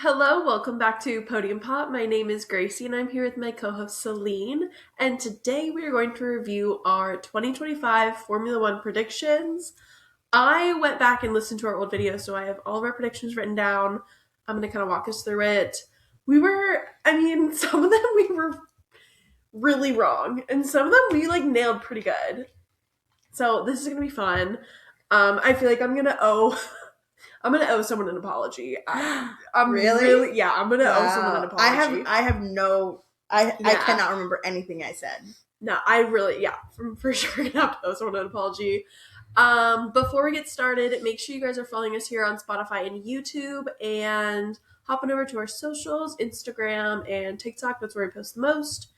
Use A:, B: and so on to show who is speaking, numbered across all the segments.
A: Hello, welcome back to Podium Pop. My name is Gracie and I'm here with my co-host Celine. And today we are going to review our 2025 Formula One predictions. I went back and listened to our old videos, so I have all of our predictions written down. I'm going to kind of walk us through it. Some of them we were really wrong, and some of them we nailed pretty good. So this is going to be fun. I feel like I'm gonna owe someone an apology. I'm
B: Really?
A: Yeah, I'm gonna owe someone an apology.
B: I cannot remember anything I said.
A: No, for sure gonna have to owe someone an apology. Before we get started, make sure you guys are following us here on Spotify and YouTube and hopping over to our socials, Instagram and TikTok. That's where we post the most.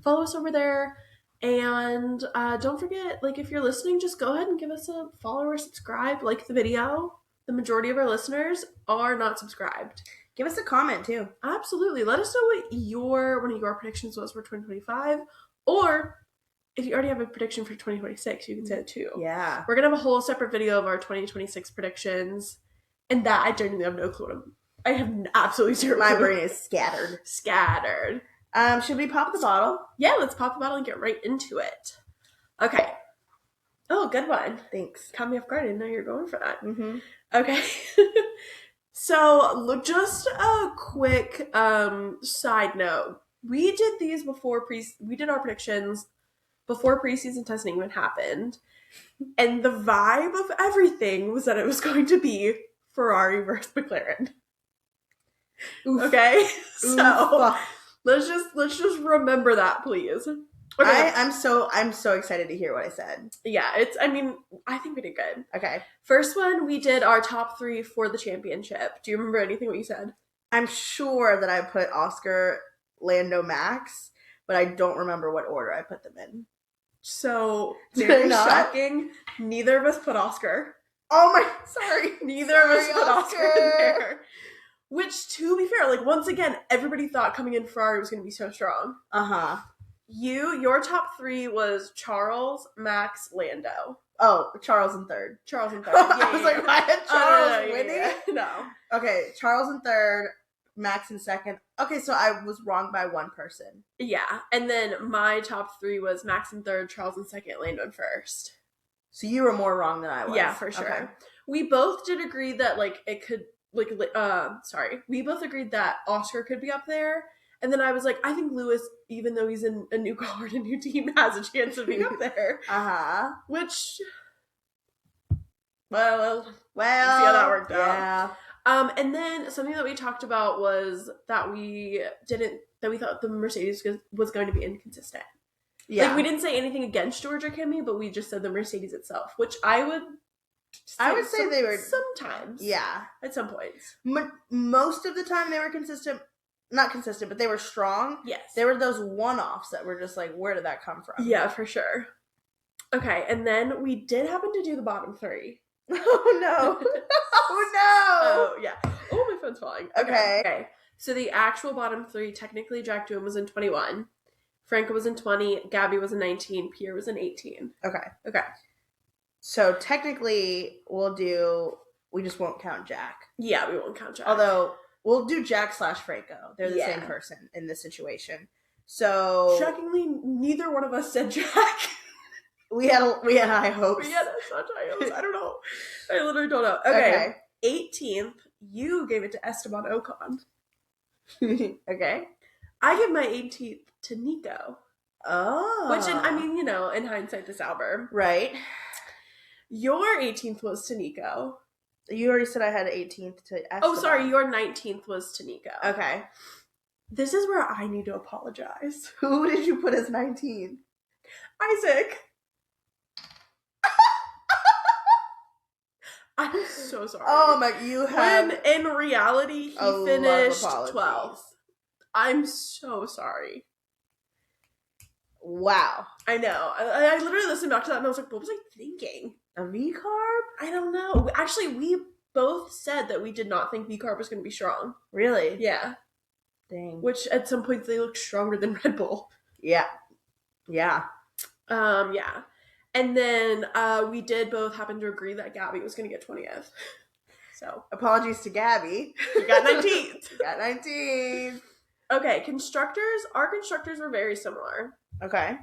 A: Follow us over there. And don't forget, if you're listening, just go ahead and give us a follow or subscribe, like the video. The majority of our listeners are not subscribed.
B: Give us a comment too.
A: Absolutely. Let us know what one of your predictions was for 2025. Or if you already have a prediction for 2026, you can say it too.
B: Yeah.
A: We're going to have a whole separate video of our 2026 predictions. And that I genuinely have no clue. I have absolutely zero clue.
B: My brain is scattered. Should we pop the bottle?
A: Yeah, let's pop the bottle and get right into it. Okay. Oh, good one.
B: Thanks.
A: Caught me off guard. I didn't know you were going for that.
B: Mm-hmm.
A: Okay. So, just a quick side note. We did these we did our predictions before preseason testing even happened. And the vibe of everything was that it was going to be Ferrari versus McLaren.
B: Oof.
A: Okay?
B: Oof.
A: So, let's just remember that, please.
B: Okay. I'm so excited to hear what I said.
A: Yeah, I think we did good.
B: Okay.
A: First one, we did our top 3 for the championship. Do you remember anything what you said?
B: I'm sure that I put Oscar, Lando, Max, but I don't remember what order I put them in.
A: So, very shocking. Neither of us put Oscar.
B: Oh my, sorry.
A: Neither of us put Oscar in there. Which, to be fair, once again, everybody thought coming in Ferrari was going to be so strong.
B: Uh-huh.
A: Your top 3 was Charles, Max, Lando.
B: Oh, Charles in third.
A: Charles in third.
B: I was like, why had Charles winning?
A: No.
B: Okay, Charles in third, Max in second. Okay, so I was wrong by one person.
A: Yeah, and then my top 3 was Max in third, Charles in second, Lando in first.
B: So you were more wrong than I was.
A: Yeah, for sure. Okay. We both did agree that it could we both agreed that Oscar could be up there. And then I was like, I think Lewis, even though he's in a new car and a new team, has a chance of being up there.
B: Uh-huh.
A: Which, well, see how that worked out. And then something that we talked about was that we thought the Mercedes was going to be inconsistent. Yeah. We didn't say anything against George or Kimi, but we just said the Mercedes itself, which I would say they were sometimes.
B: Yeah.
A: At some points.
B: Most of the time they were consistent. Not consistent, but they were strong.
A: Yes.
B: There were those one-offs that were just where did that come from?
A: Yeah, for sure. Okay, and then we did happen to do the bottom 3.
B: Oh, no. Oh, no.
A: Oh, yeah. Oh, my phone's falling. Okay. So the actual bottom 3, technically, Jack Doohan was in 21. Franco was in 20. Gabby was in 19. Pierre was in 18.
B: Okay. So technically, we just won't count Jack.
A: Yeah, we won't count Jack.
B: Although, we'll do Jack / Franco. They're the same person in this situation. So
A: shockingly, neither one of us said Jack.
B: We had high hopes.
A: We had such high hopes. I don't know. I literally don't know. Okay. 18th, you gave it to Esteban Ocon.
B: Okay.
A: I give my 18th to Nico.
B: Oh.
A: Which, in hindsight, this Albert.
B: Right.
A: Your 18th was to Nico.
B: You already said I had 18th to Esteban.
A: Oh, sorry. Your 19th was to Nico.
B: Okay.
A: This is where I need to apologize.
B: Who did you put as 19?
A: Isaac. I'm so sorry.
B: Oh my, you have...
A: When in reality, he finished 12th. I'm so sorry.
B: Wow.
A: I know. I literally listened back to that and I was like, what was I thinking?
B: A V-carb?
A: I don't know. Actually, we both said that we did not think V-carb was going to be strong.
B: Really?
A: Yeah.
B: Dang.
A: Which at some points they looked stronger than Red Bull.
B: Yeah.
A: Yeah. And then we did both happen to agree that Gabby was going to get 20th. So
B: apologies to Gabby.
A: you got 19th.
B: You got 19th.
A: Okay, our constructors were very similar.
B: Okay.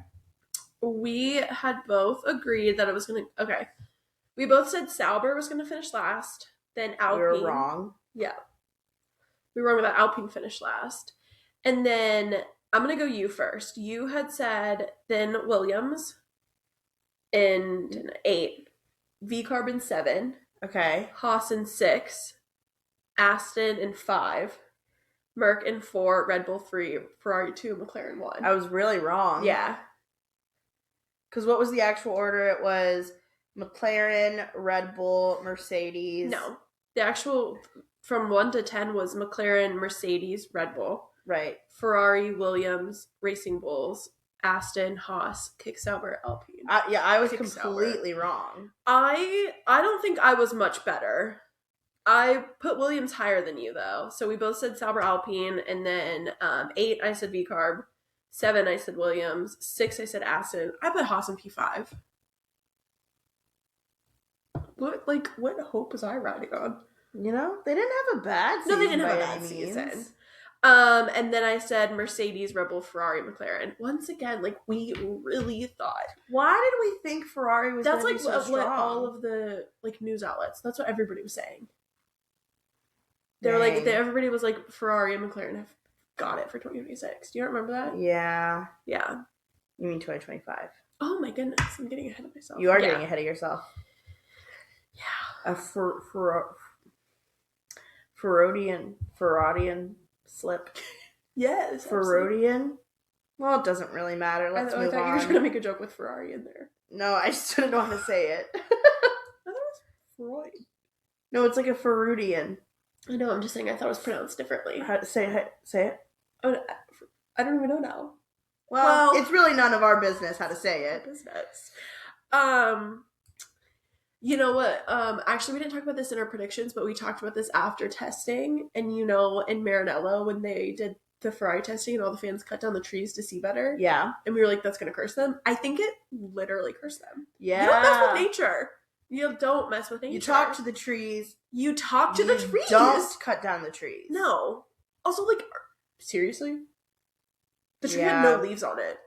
A: We had both agreed that it was going to, okay. We both said Sauber was going to finish last, then Alpine.
B: We were wrong.
A: Yeah. We were wrong about Alpine finished last. And then, I'm going to go you first. You had said then Williams in 8, V-Carb in 7.
B: Okay.
A: Haas in 6, Aston in 5, Merc in 4, Red Bull 3, Ferrari 2, McLaren 1.
B: I was really wrong.
A: Yeah.
B: Because what was the actual order? It was McLaren, Red Bull, Mercedes.
A: No. The actual, from 1 to 10 was McLaren, Mercedes, Red Bull.
B: Right.
A: Ferrari, Williams, Racing Bulls, Aston, Haas, Kick Sauber, Alpine.
B: I was
A: Kick
B: completely
A: Sauber.
B: Wrong.
A: I don't think I was much better. I put Williams higher than you, though. So we both said Sauber, Alpine, and then 8, I said V-Carb. 7, I said Williams. 6, I said Aston. I put Haas in P5. What hope was I riding on?
B: You know, they didn't have a bad season.
A: No, they didn't have a bad season. And then I said Mercedes, Red Bull, Ferrari, McLaren. Once again, we really thought.
B: Why did we think Ferrari was going to be so strong?
A: What all of the news outlets. That's what everybody was saying. They were everybody was like, Ferrari and McLaren have got it for 2026. Do you remember that?
B: Yeah.
A: Yeah.
B: You mean 2025?
A: Oh my goodness, I'm getting ahead of myself.
B: You are getting ahead of yourself.
A: Yeah.
B: A Ferrodian slip.
A: Yes.
B: Ferrodian? Well, it doesn't really matter. Let's move on.
A: I thought you were trying to make a joke with Ferrari in there.
B: No, I just didn't know how to say it.
A: I thought it was Freud.
B: No, it's like a Ferrodian.
A: I know, I'm just saying I thought it was pronounced differently.
B: Say it.
A: Oh, I don't even know now.
B: Well, it's really none of our business how to say it.
A: Business. You know what? Actually, we didn't talk about this in our predictions, but we talked about this after testing. And in Maranello, when they did the Ferrari testing and all the fans cut down the trees to see better.
B: Yeah.
A: And we were like, that's going to curse them. I think it literally cursed them.
B: Yeah.
A: You don't mess with nature. You don't mess with nature.
B: You talk to the trees.
A: You talk to the trees.
B: Don't cut down the trees.
A: No. Also, seriously? The tree had no leaves on it.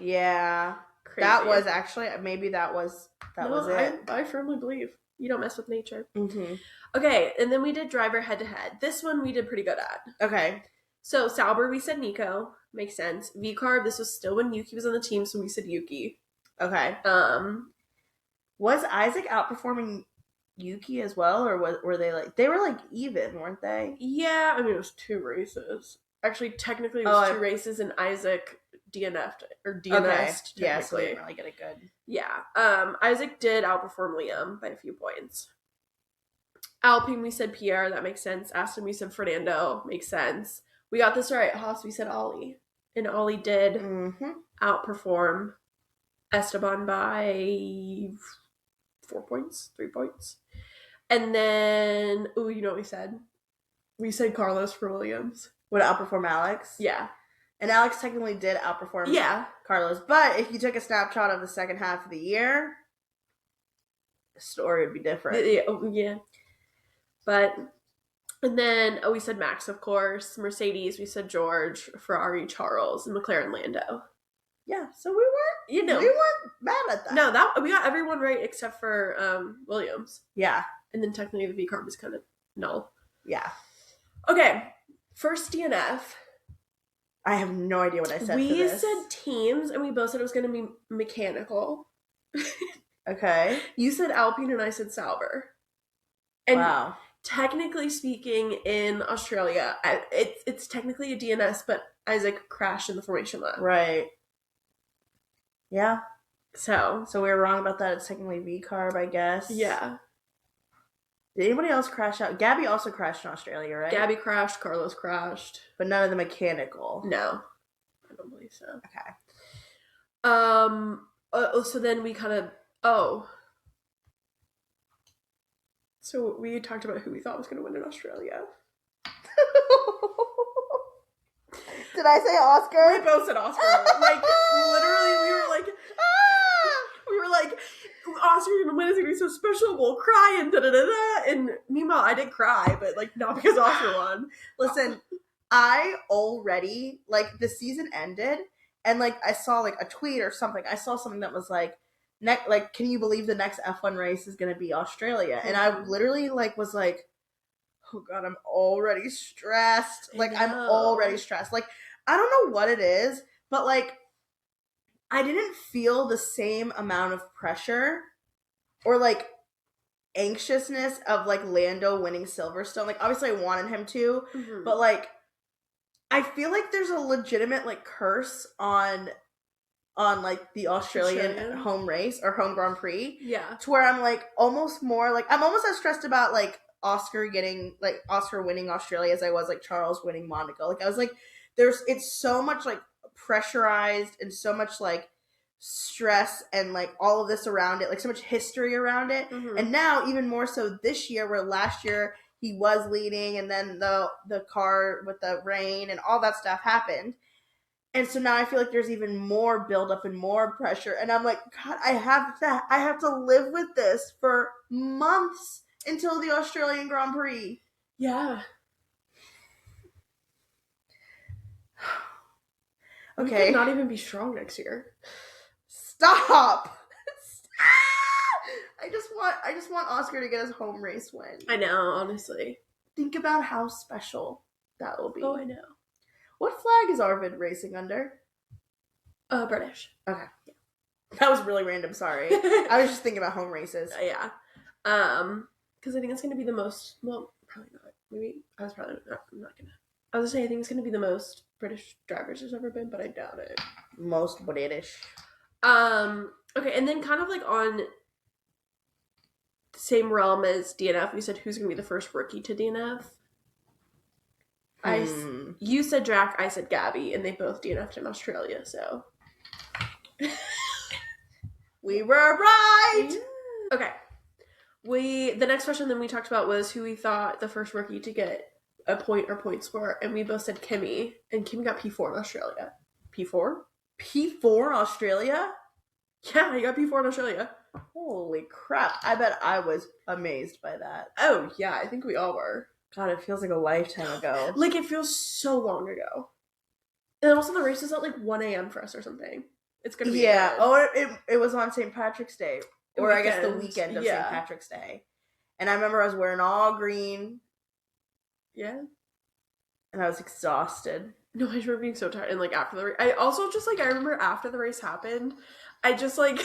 B: Yeah. Crazy. That was actually, maybe that was it.
A: I firmly believe you don't mess with nature.
B: Mm-hmm.
A: Okay, and then we did driver head-to-head. This one we did pretty good at.
B: Okay.
A: So, Sauber, we said Nico. Makes sense. V-Carb, this was still when Yuki was on the team, so we said Yuki.
B: Okay. Was Isaac outperforming Yuki as well, or were they they were even, weren't they?
A: Yeah, I mean, it was 2 races. Actually, technically, it was 2 races, and Isaac DNF'd, or DNS'd, technically.
B: Yeah, so they didn't really get it good.
A: Yeah. Isaac did outperform Liam by a few points. Alpine, we said Pierre, that makes sense. Aston, we said Fernando, makes sense. We got this right. Haas, we said Ollie. And Ollie did outperform Esteban by 4 points, 3 points. And then, you know what we said? We said Carlos for Williams.
B: Would outperform Alex?
A: Yeah.
B: And Alex technically did outperform Carlos. But if you took a snapshot of the second half of the year, the story would be different.
A: Yeah. But, and then, we said Max, of course. Mercedes, we said George. Ferrari, Charles. And McLaren, Lando.
B: Yeah, so we weren't mad at that.
A: No, we got everyone right except for Williams.
B: Yeah.
A: And then technically the V-Carb is kind of null.
B: Yeah.
A: Okay. First DNF.
B: I have no idea what I said.
A: We said teams, and we both said it was going to be mechanical.
B: Okay.
A: You said Alpine, and I said Sauber. And
B: wow.
A: Technically speaking, in Australia, it's technically a DNS, but Isaac crashed in the formation lap.
B: Right. Yeah.
A: So
B: we were wrong about that. It's technically V-Carb, I guess.
A: Yeah.
B: Did anybody else crash out? Gabby also crashed in Australia, right?
A: Gabby crashed, Carlos crashed.
B: But none of the mechanical.
A: No. I don't believe so.
B: Okay.
A: So then we kind of... So we talked about who we thought was going to win in Australia.
B: Did I say Oscar?
A: We both said Oscar. Literally, we were like, Oscar's gonna win, it's gonna be so special, we'll cry, and da-da-da-da. And meanwhile, I did cry, but, like, not because Oscar won.
B: Listen, I already, like, the season ended, and, like, I saw, like, a tweet or something. I saw something that was, like, can you believe the next F1 race is gonna be Australia? And I literally, like, was like, oh God, I'm already stressed. Like, I'm already stressed. Like, I don't know what it is, but, like, I didn't feel the same amount of pressure or, like, anxiousness of, like, Lando winning Silverstone. Like, obviously I wanted him to, but, like, I feel like there's a legitimate, like, curse on like, the Australian home race or home Grand Prix.
A: Yeah.
B: To where I'm, like, almost more, like, I'm almost as stressed about, like, Oscar winning Australia as I was, like, Charles winning Monaco. Like, I was like, it's so much, like, pressurized and so much, like, stress and, like, all of this around it, like, so much history around it. And now even more so this year, where last year he was leading and then the car with the rain and all that stuff happened. And so now I feel like there's even more buildup and more pressure. And I'm like, God, I have to live with this for months until the Australian Grand Prix.
A: Yeah.
B: Okay.
A: We could not even be strong next year.
B: Stop. I just want Oscar to get his home race win.
A: I know, honestly.
B: Think about how special that will be.
A: Oh, I know.
B: What flag is Arvid racing under?
A: British.
B: Okay. Yeah. That was really random, sorry. I was just thinking about home races.
A: Yeah. Because I think it's going to be the most, well, probably not. Maybe, I'm not going to. I was going to say, I think it's going to be the most British drivers there's ever been, but I doubt it.
B: Most British.
A: Okay, and then kind of like on the same realm as DNF, we said who's going to be the first rookie to DNF. You said Jack, I said Gabby, and they both DNF'd in Australia, so.
B: We were right!
A: Okay. The next question then we talked about was who we thought the first rookie to get a point or points were, and we both said Kimmy, and Kimmy got P4 in Australia. P4?
B: P4 in Australia?
A: Yeah, he got P4 in Australia.
B: Holy crap. I bet I was amazed by that.
A: Oh, yeah, I think we all were.
B: God, it feels like a lifetime ago.
A: Like, it feels so long ago. And also the race is at, like, 1 a.m. for us or something. It's gonna be
B: Yeah.
A: good.
B: Oh, it was on St. Patrick's Day. Or I guess the weekend of St. Patrick's Day. And I remember I was wearing all green.
A: Yeah.
B: And I was exhausted.
A: No, I remember being so tired. And, like, after the race, I also just, like, I remember after the race happened, I just, like,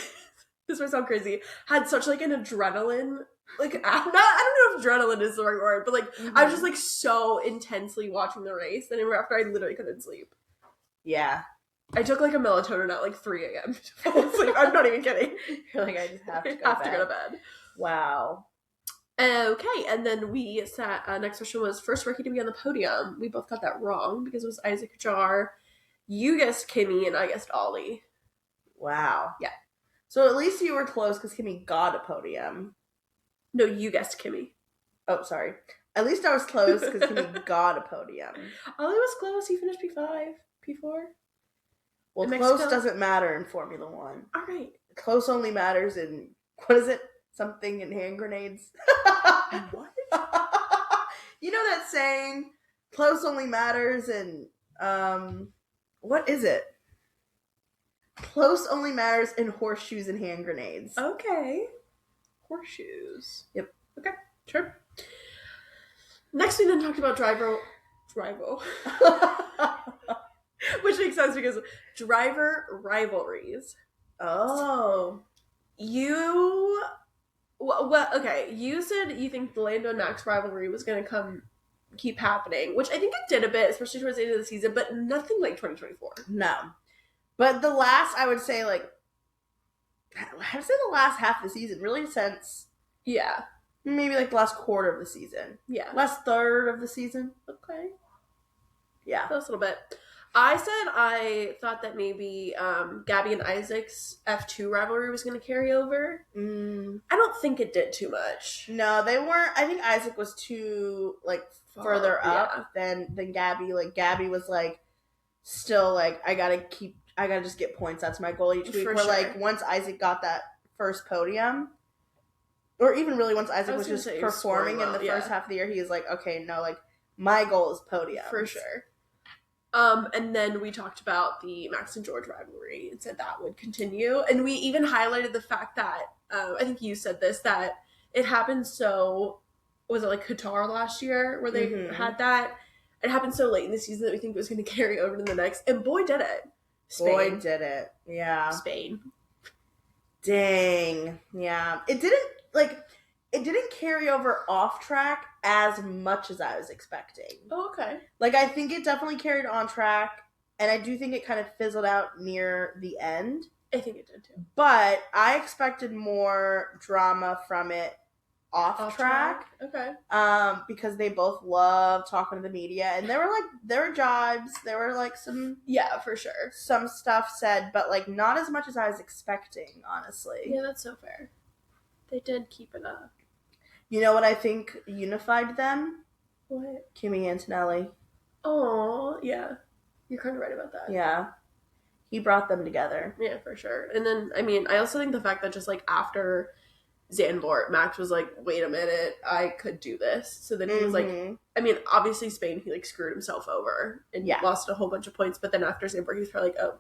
A: this might sound crazy, had such, like, an adrenaline, like, I don't know if adrenaline is the right word, but, like, I was just, like, so intensely watching the race, and after I literally couldn't sleep.
B: Yeah.
A: I took, like, a melatonin at, like, 3 a.m. to fall asleep. I'm not even kidding.
B: You're like, I just have to go to bed. Wow.
A: Okay, and then we sat, next question was first rookie to be on the podium. We both got that wrong because it was Isaac Jar. You guessed Kimmy, and I guessed Ollie.
B: Wow.
A: Yeah.
B: So at least you were close because Kimmy got a podium.
A: No, you guessed Kimmy.
B: Oh, sorry. At least I was close because Kimmy got a podium.
A: Ollie was close. He finished P5, P4.
B: Well, close doesn't matter in Formula One.
A: All right.
B: Close only matters in, what is it? Something in hand grenades.
A: What?
B: You know that saying? Close only matters in, what is it? Close only matters in horseshoes and hand grenades.
A: Okay. Horseshoes.
B: Yep.
A: Okay, sure. Next we then talked about driver. Which makes sense because driver rivalries.
B: Oh.
A: Well, okay, you said you think the Lando and Max rivalry was going to keep happening, which I think it did a bit, especially towards the end of the season, but nothing like 2024.
B: No. But the last, I would say, like, I would say the last half of the season, really since...
A: Yeah.
B: Maybe, like, the last quarter of the season.
A: Yeah.
B: Last third of the season.
A: Okay.
B: Yeah.
A: That was a little bit. I said I thought that maybe Gabby and Isaac's F2 rivalry was going to carry over. I don't think it did too much.
B: No, they weren't. I think Isaac was too, like, further up than Gabby. Like, Gabby was, like, still, like, I gotta just get points. That's my goal each week. Like, once Isaac got that first podium, or even really once Isaac was just
A: say
B: performing in the first half of the year, he was like, okay, no, like, my goal is podium.
A: For sure. And then we talked about the Max and George rivalry and said that would continue. And we even highlighted the fact that, I think you said this, that it happened so, was it like Qatar last year where they had that? It happened so late in the season that we think it was going to carry over to the next. And boy, did it. Spain.
B: Boy, did it. Yeah.
A: Spain.
B: Dang. Yeah. It didn't carry over off track as much as I was expecting.
A: Oh, okay.
B: Like, I think it definitely carried on track, and I do think it kind of fizzled out near the end.
A: I think it did too.
B: But I expected more drama from it off track.
A: Okay.
B: Because they both love talking to the media, and there were jibes, there were like some,
A: yeah, for sure,
B: some stuff said, but like not as much as I was expecting, honestly.
A: Yeah, that's so fair. They did keep it up.
B: You know what I think unified them?
A: What?
B: Kimmy Antonelli.
A: Oh, yeah. You're kind of right about that.
B: Yeah. He brought them together.
A: Yeah, for sure. And then, I mean, I also think the fact that just, like, after Zandvoort, Max was like, wait a minute, I could do this. So then he was like, I mean, obviously Spain, he, like, screwed himself over and lost a whole bunch of points. But then after Zandvoort, he was probably like, oh,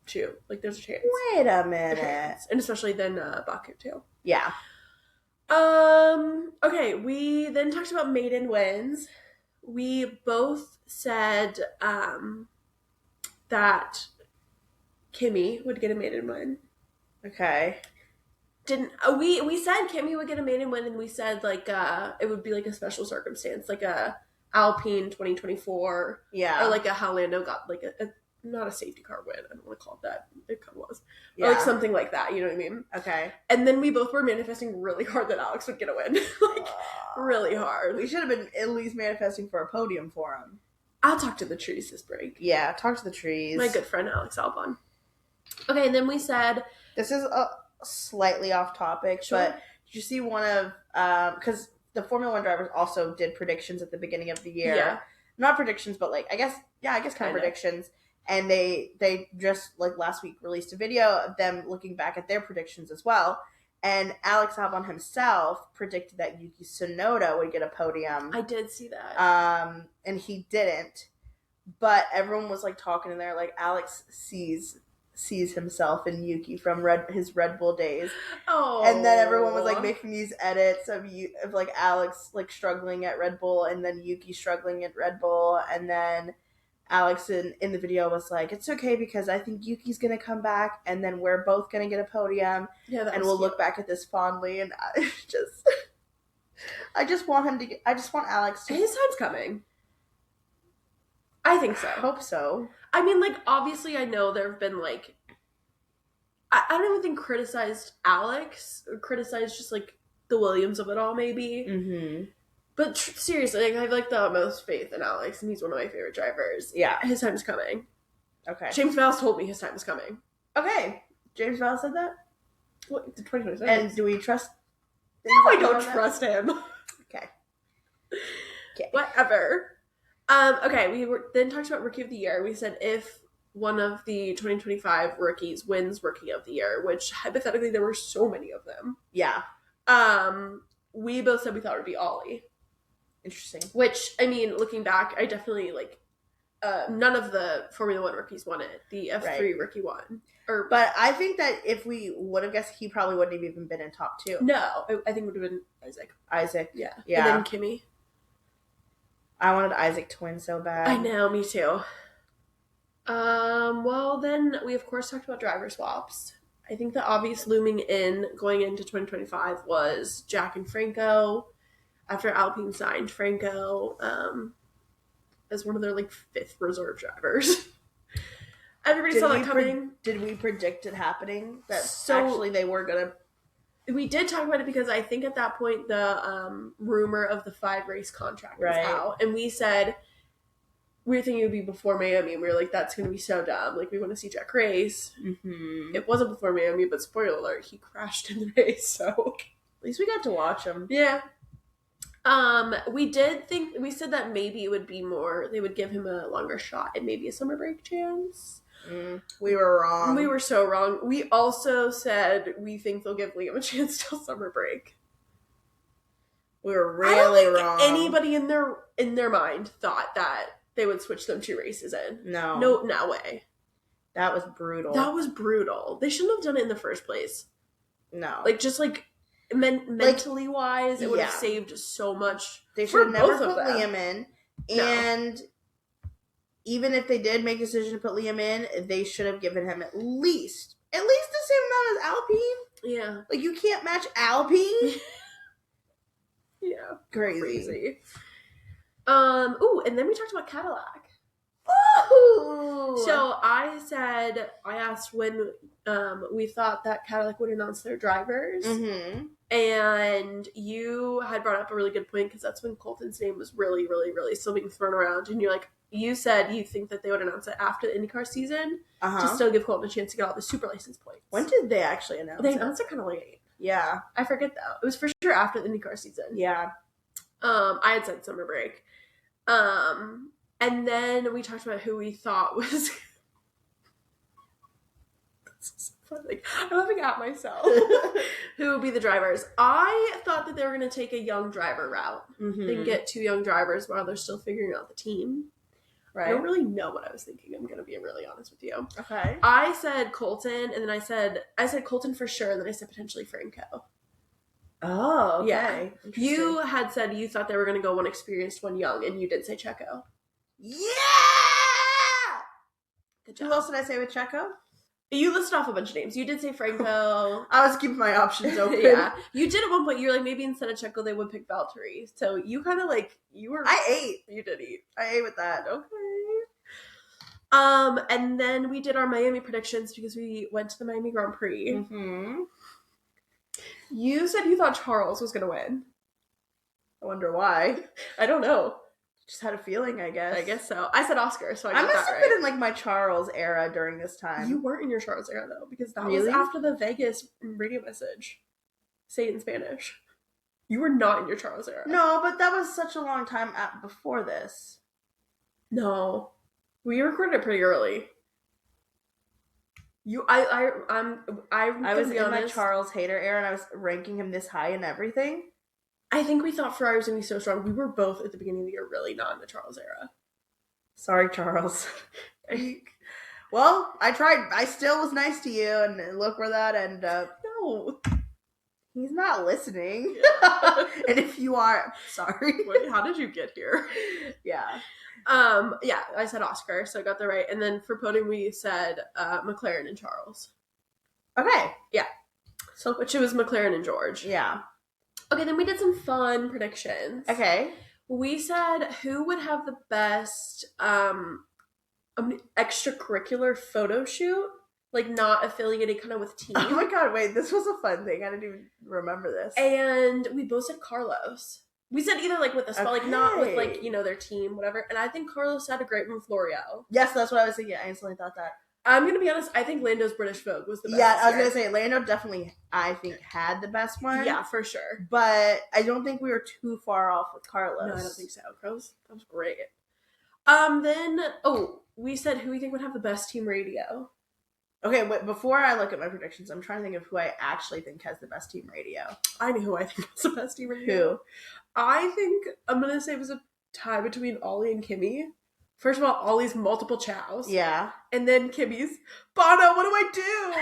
A: shoot. Like, there's a chance.
B: Wait a minute.
A: And especially then Baku, too.
B: Yeah.
A: Okay, we then talked about maiden wins. We both said that Kimmy would get a maiden win.
B: Okay.
A: We said Kimmy would get a maiden win, and we said like it would be like a special circumstance, like a Alpine 2024.
B: Yeah.
A: Or like a how Lando got like a not a safety car win. I don't want to call it that. It kind of was.
B: Yeah.
A: Or like something like that, you know what I mean?
B: Okay.
A: And then we both were manifesting really hard that Alex would get a win. Like, really hard.
B: We should have been at least manifesting for a podium for him.
A: I'll talk to the trees this break.
B: Yeah, talk to the trees.
A: My good friend Alex Albon. Okay, and then we said...
B: This is a slightly off topic,
A: sure.
B: But did you see one of... Because the Formula 1 drivers also did predictions at the beginning of the year.
A: Yeah.
B: Not predictions, but like, I guess kind of predictions. And they just, like, last week released a video of them looking back at their predictions as well. And Alex Albon himself predicted that Yuki Tsunoda would get a podium.
A: I did see that.
B: And he didn't. But everyone was, like, talking in there, like, Alex sees himself in Yuki from his Red Bull days.
A: Oh.
B: And then everyone was, like, making these edits of like, Alex, like, struggling at Red Bull, and then Yuki struggling at Red Bull, and then... Alex in the video was like, it's okay because I think Yuki's going to come back and then we're both going to get a podium and we'll look back at this fondly. And I just want Alex to...
A: His time's coming. I think so.
B: I hope so.
A: I mean, like, obviously I know there have been, like, I don't even think criticized Alex or criticized just, like, the Williams of it all, maybe.
B: Mm-hmm.
A: But seriously, like, I have, like, the utmost faith in Alex, and he's one of my favorite drivers.
B: Yeah.
A: His time's coming.
B: Okay.
A: James Vowles told me his time is coming.
B: Okay. James Vowles said that?
A: What? 2026.
B: And do we trust...
A: No, I don't trust him.
B: Okay.
A: Whatever. Okay, we then talked about Rookie of the Year. We said if one of the 2025 rookies wins Rookie of the Year, which hypothetically there were so many of them.
B: Yeah.
A: We both said we thought it would be Ollie.
B: Interesting.
A: Which, I mean, looking back, I definitely, like, none of the Formula 1 rookies won it. The F3 rookie won.
B: But I think that if we would have guessed, he probably wouldn't have even been in top 2.
A: No, I think it would have been Isaac.
B: Yeah.
A: And then Kimmy.
B: I wanted Isaac to win so bad.
A: I know, me too. Well, then we, of course, talked about driver swaps. I think the obvious looming in going into 2025 was Jack and Franco. After Alpine signed Franco as one of their, like, 5th reserve drivers. Everybody saw that coming.
B: Did we predict it happening? That actually they were going to...
A: We did talk about it because I think at that point the rumor of the 5-race contract was out. And we said... We were thinking it would be before Miami, and we were like, that's going to be so dumb. Like, we want to see Jack race.
B: Mm-hmm.
A: It wasn't before Miami, but spoiler alert, he crashed in the race, so...
B: At least we got to watch him.
A: Yeah. We said that maybe it would be more, they would give him a longer shot and maybe a summer break chance.
B: We were wrong.
A: We were so wrong. We also said we think they'll give Liam a chance till summer break.
B: We were really wrong.
A: Anybody in their mind thought that they would switch them 2 races in. No way.
B: That was brutal.
A: They shouldn't have done it in the first place.
B: No.
A: Like, just like mentally wise, it would have saved so much.
B: They should have never put Liam in. And even if they did make a decision to put Liam in, they should have given him at least the same amount as Alpine.
A: Yeah.
B: Like, you can't match Alpine.
A: Yeah.
B: Crazy.
A: And then we talked about Cadillac.
B: Ooh.
A: So I asked when we thought that Cadillac would announce their drivers.
B: Mm-hmm.
A: And you had brought up a really good point because that's when Colton's name was really, really, really still being thrown around. And you said you think that they would announce it after the IndyCar season to still give Colton a chance to get all the super license points.
B: When did they actually announce it?
A: They announced it kind of late.
B: Yeah.
A: I forget though. It was for sure after the IndyCar season.
B: Yeah. I
A: had said summer break. And then we talked about who we thought was... Like, I'm laughing at myself. Who would be the drivers? I thought that they were going to take a young driver route and get 2 young drivers while they're still figuring out the team. Right. I don't really know what I was thinking. I'm going to be really honest with you.
B: Okay.
A: I said Colton, and then I said Colton for sure, and then I said potentially Franco.
B: Oh, okay.
A: Yeah. You had said you thought they were going to go one experienced, one young, and you did say Checo.
B: Yeah!
A: Good job.
B: Who else did I say with Checo?
A: You listed off a bunch of names. You did say Franco.
B: I was keeping my options open.
A: Yeah. You did at one point. You were like, maybe instead of Checo, they would pick Valtteri. So you kind of you were...
B: I ate.
A: You did eat.
B: I ate with that.
A: Okay. And then we did our Miami predictions because we went to the Miami Grand Prix.
B: Mm-hmm.
A: You said you thought Charles was going to win.
B: I wonder why.
A: I don't know.
B: Just had a feeling, I guess.
A: I guess so. I said Oscar, so I got that right.
B: I must have been in my Charles era during this time.
A: You weren't in your Charles era though, because that was after the Vegas radio message. Say it in Spanish. You were not in your Charles era.
B: No, but that was such a long time before this.
A: No, we recorded it pretty early.
B: I was in my Charles hater era, and I was ranking him this high in everything.
A: I think we thought Ferrari was going to be so strong. We were both at the beginning of the year really not in the Charles era.
B: Sorry, Charles. Well, I tried. I still was nice to you, and look where that ended up.
A: No.
B: He's not listening. And if you are, sorry.
A: Wait, how did you get here?
B: Yeah.
A: Yeah, I said Oscar, so I got that right. And then for podium, we said McLaren and Charles.
B: Okay.
A: Yeah. So, which it was McLaren and George.
B: Yeah.
A: Okay, then we did some fun predictions.
B: Okay.
A: We said who would have the best extracurricular photo shoot, like not affiliated kind of with team.
B: Oh my god, wait, this was a fun thing. I didn't even remember this.
A: And we both said Carlos. We said either like with us, but like not with like, their team, whatever. And I think Carlos had a great one with L'Oreal.
B: Yes, that's what I was thinking. I instantly thought that.
A: I'm going to be honest, I think Lando's British Vogue was the best.
B: Yeah, I was going to say, Lando definitely, I think, had the best one.
A: Yeah, for sure.
B: But I don't think we were too far off with Carlos.
A: No, I don't think so. Carlos, that was great. Then, we said who we think would have the best team radio.
B: Okay, wait, before I look at my predictions, I'm trying to think of who I actually think has the best team radio.
A: I know who I think has the best team radio.
B: Who?
A: I think, I'm going to say it was a tie between Ollie and Kimmy. First of all, Ollie's multiple chows.
B: Yeah.
A: And then Kimmy's, Bono, what do I do?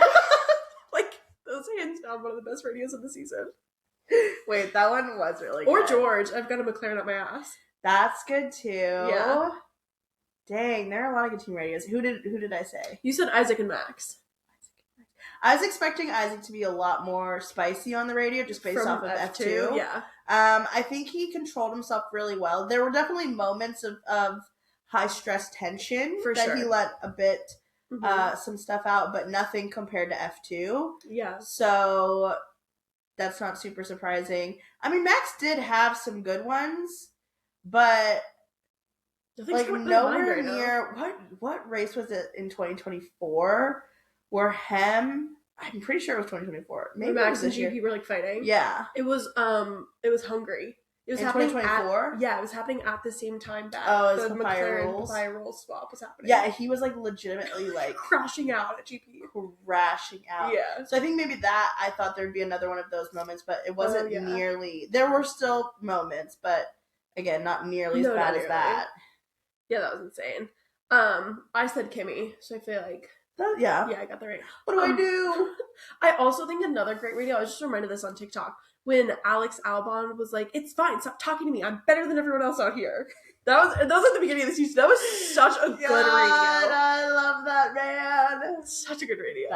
A: Like, those are hands down one of the best radios of the season.
B: Wait, that one was really
A: good. Or
B: good.
A: George. I've got a McLaren up my ass.
B: That's good too.
A: Yeah.
B: Dang, there are a lot of good team radios. Who did I say?
A: You said Isaac and Max.
B: I was expecting Isaac to be a lot more spicy on the radio, just based off of F2.
A: Yeah.
B: I think he controlled himself really well. There were definitely moments of high stress tension that he let a bit some stuff out, but nothing compared to F2.
A: Yeah.
B: So that's not super surprising. I mean, Max did have some good ones, but like nowhere near what race was it in 2024 where I'm pretty sure it was 2024. Maybe
A: Max
B: it was
A: and GP were like fighting.
B: Yeah.
A: It was Hungary. It was
B: in
A: happening
B: 2024?
A: Yeah, it was happening at the same time that
B: as
A: the
B: Papaya
A: McLaren
B: Rules?
A: Papaya Rules swap was happening.
B: Yeah, he was like legitimately like
A: crashing out at GP.
B: Crashing out.
A: Yeah.
B: So I think maybe that I thought there'd be another one of those moments, but it wasn't
A: yeah.
B: nearly. There were still moments, but again, not nearly as bad as that.
A: Yeah, that was insane. I said Kimmy, so I feel like
B: yeah,
A: I got that right.
B: What do I do?
A: I also think another great radio. I was just reminded of this on TikTok when Alex Albon was like, "It's fine, stop talking to me. I'm better than everyone else out here." That was at the beginning of the season. That was such a good radio.
B: I love that, man.
A: Such a good radio.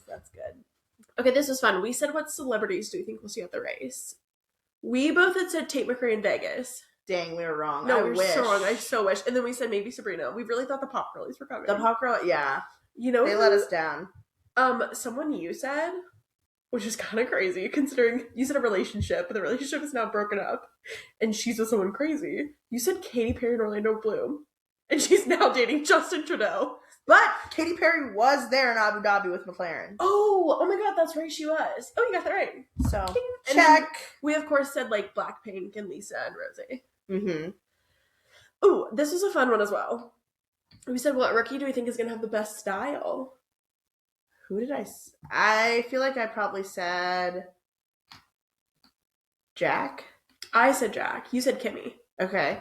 B: That's good.
A: Okay, this was fun. We said, what celebrities do we think we'll see at the race? We both had said Tate McRae in Vegas.
B: Dang, we were wrong.
A: No, we were so wrong. I so wish. And then we said maybe Sabrina. We really thought the Pop Girlies were coming.
B: The Pop Girl, yeah.
A: You know,
B: they let us down.
A: Someone you said, which is kind of crazy, considering you said a relationship, but the relationship is now broken up, and she's with someone crazy. You said Katy Perry and Orlando Bloom, and she's now dating Justin Trudeau.
B: But Katy Perry was there in Abu Dhabi with McLaren.
A: Oh my God, that's right, she was. Oh, you got that right.
B: So,
A: and
B: check.
A: We, of course, said, like, Blackpink and Lisa and Rosé.
B: Mm-hmm.
A: Ooh, this was a fun one as well. We said, what rookie do we think is going to have the best style?
B: Who did I feel like I probably said Jack.
A: I said Jack. You said Kimmy.
B: Okay.